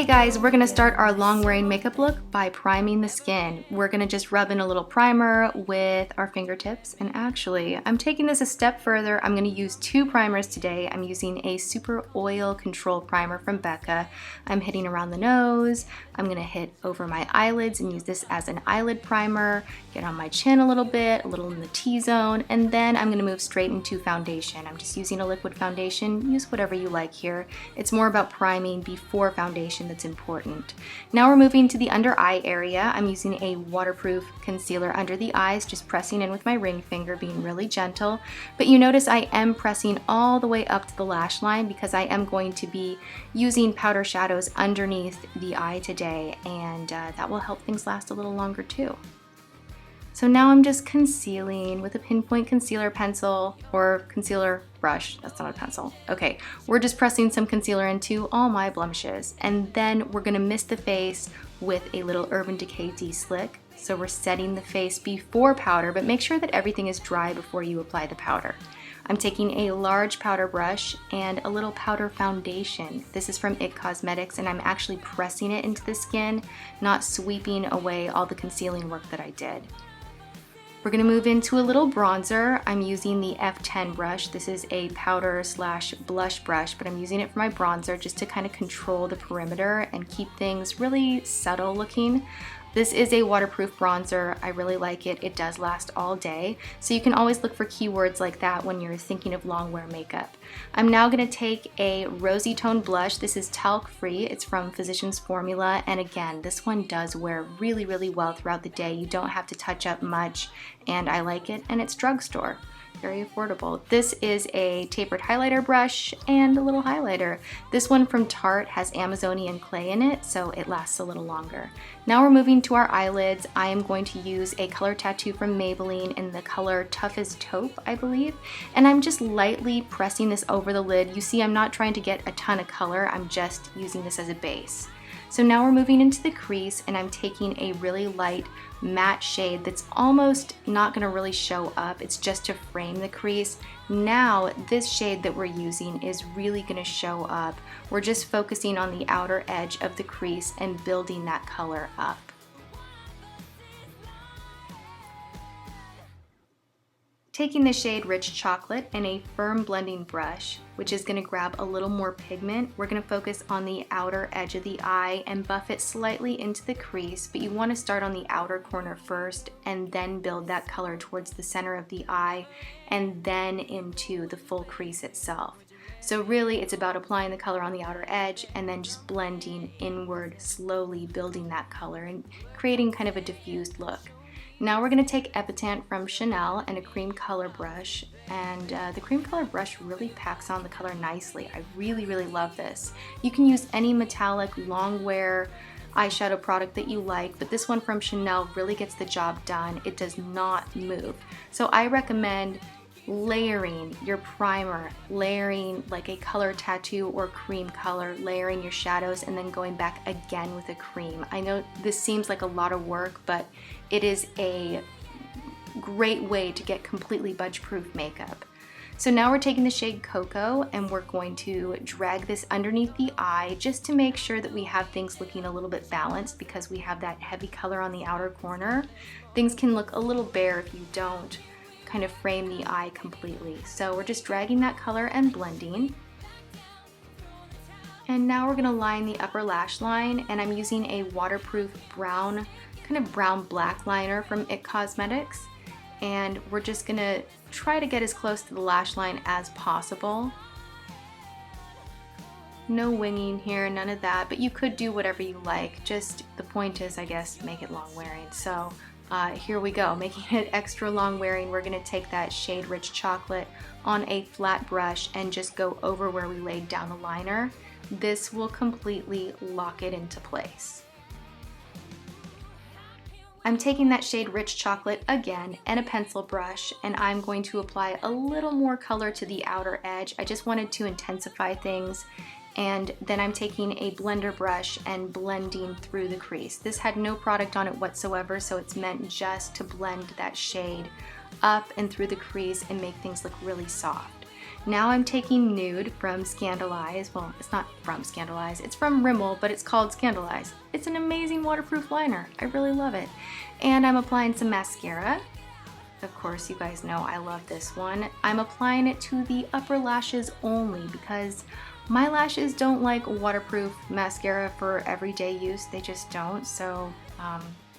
guys, we're gonna start our long wearing makeup look by priming the skin. We're gonna just rub in a little primer with our fingertips, and actually I'm taking this a step further. I'm gonna use two primers today. I'm using a super oil control primer from Becca. I'm hitting around the nose. I'm gonna hit over my eyelids and use this as an eyelid primer, get on my chin a little in the T-zone, and then I'm gonna move straight into foundation. I'm just using a liquid foundation. Use whatever you like here. It's more about priming before foundation that's important. Now we're moving to the under eye area. I'm using a waterproof concealer under the eyes, just pressing in with my ring finger, being really gentle. But you notice I am pressing all the way up to the lash line because I am going to be using powder shadows underneath the eye today, and that will help things last a little longer too. So now I'm just concealing with a pinpoint concealer pencil or concealer brush. That's not a pencil. Okay, we're just pressing some concealer into all my blemishes, and then we're gonna mist the face with a little Urban Decay De-Slick. So we're setting the face before powder, but make sure that everything is dry before you apply the powder. I'm taking a large powder brush and a little powder foundation. This is from IT Cosmetics, and I'm actually pressing it into the skin, not sweeping away all the concealing work that I did. We're gonna move into a little bronzer. I'm using the F10 brush. This is a powder slash blush brush, but I'm using it for my bronzer just to kind of control the perimeter and keep things really subtle looking. This is a waterproof bronzer. I really like it. It does last all day. So you can always look for keywords like that when you're thinking of long wear makeup. I'm now gonna take a rosy tone blush. This is talc free. It's from Physicians Formula. And again, this one does wear really, really well throughout the day. You don't have to touch up much, and I like it, and it's drugstore. Very affordable. This is a tapered highlighter brush and a little highlighter. This one from Tarte has Amazonian clay in it, so it lasts a little longer. Now we're moving to our eyelids. I am going to use a color tattoo from Maybeline in the color Tough as Taupe, I believe. And I'm just lightly pressing this over the lid. You see, I'm not trying to get a ton of color. I'm just using this as a base. So now we're moving into the crease, and I'm taking a really light matte shade that's almost not gonna really show up. It's just to frame the crease. Now this shade that we're using is really gonna show up. We're just focusing on the outer edge of the crease and building that color up. Taking the shade Rich Chocolate and a firm blending brush, which is gonna grab a little more pigment, we're gonna focus on the outer edge of the eye and buff it slightly into the crease, but you wanna start on the outer corner first and then build that color towards the center of the eye and then into the full crease itself. So really it's about applying the color on the outer edge and then just blending inward, slowly building that color and creating kind of a diffused look. Now we're going to take Epitant from Chanel and a cream color brush, and the cream color brush really packs on the color nicely. I really, really love this. You can use any metallic long wear eyeshadow product that you like, but this one from Chanel really gets the job done. It does not move. So I recommend layering your primer, layering like a color tattoo or cream color, layering your shadows, and then going back again with a cream. I know this seems like a lot of work, but it is a great way to get completely budge-proof makeup. So now we're taking the shade Cocoa and we're going to drag this underneath the eye just to make sure that we have things looking a little bit balanced because we have that heavy color on the outer corner. Things can look a little bare if you don't kind of frame the eye completely. So we're just dragging that color and blending. And now we're gonna line the upper lash line, and I'm using a waterproof brown, kind of brown black liner from IT Cosmetics. And we're just gonna try to get as close to the lash line as possible. No winging here, none of that, but you could do whatever you like. Just the point is, I guess, make it long wearing. So here we go, making it extra long wearing. We're gonna take that shade Rich Chocolate on a flat brush and just go over where we laid down the liner. This will completely lock it into place. I'm taking that shade Rich Chocolate again and a pencil brush, and I'm going to apply a little more color to the outer edge. I just wanted to intensify things. And then I'm taking a blender brush and blending through the crease. This had no product on it whatsoever, so it's meant just to blend that shade up and through the crease and make things look really soft. Now I'm taking Nude from Scandalize. Well, it's not from Scandalize, it's from Rimmel, but it's called Scandalize. It's an amazing waterproof liner. I really love it. And I'm applying some mascara. Of course, you guys know I love this one. I'm applying it to the upper lashes only because my lashes don't like waterproof mascara for everyday use. They just don't. So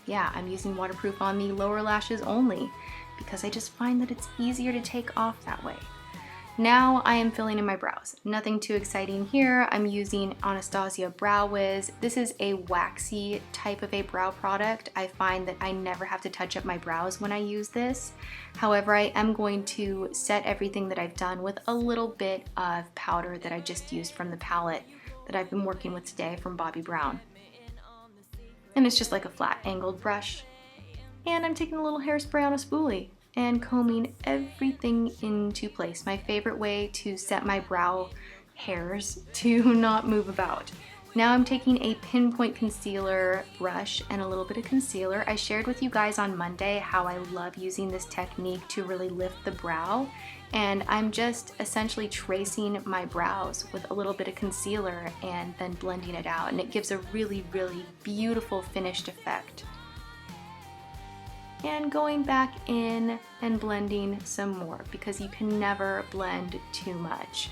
yeah, I'm using waterproof on the lower lashes only because I just find that it's easier to take off that way. Now I am filling in my brows. Nothing too exciting here. I'm using Anastasia Brow Wiz. This is a waxy type of a brow product. I find that I never have to touch up my brows when I use this. However, I am going to set everything that I've done with a little bit of powder that I just used from the palette that I've been working with today from Bobbi Brown. And it's just like a flat angled brush. And I'm taking a little hairspray on a spoolie and combing everything into place. My favorite way to set my brow hairs to not move about. Now I'm taking a pinpoint concealer brush and a little bit of concealer. I shared with you guys on Monday how I love using this technique to really lift the brow, and I'm just essentially tracing my brows with a little bit of concealer and then blending it out, and it gives a really, really beautiful finished effect. And going back in and blending some more because you can never blend too much.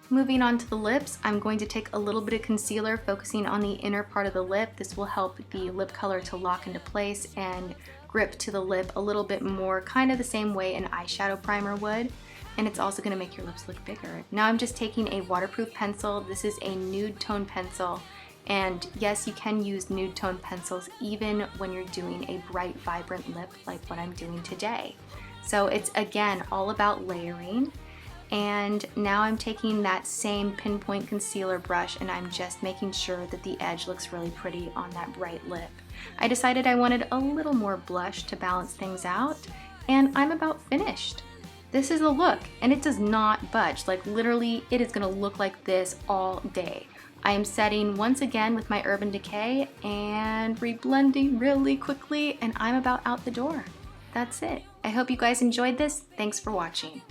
Moving on to the lips, I'm going to take a little bit of concealer focusing on the inner part of the lip. This will help the lip color to lock into place and grip to the lip a little bit more, kind of the same way an eyeshadow primer would. And it's also going to make your lips look bigger. Now I'm just taking a waterproof pencil. This is a nude tone pencil. And yes, you can use nude tone pencils even when you're doing a bright, vibrant lip like what I'm doing today. So it's again all about layering. And now I'm taking that same pinpoint concealer brush and I'm just making sure that the edge looks really pretty on that bright lip. I decided I wanted a little more blush to balance things out, and I'm about finished. This is the look, and it does not budge. Like literally, it is gonna look like this all day. I am setting once again with my Urban Decay and reblending really quickly, and I'm about out the door. That's it. I hope you guys enjoyed this. Thanks for watching.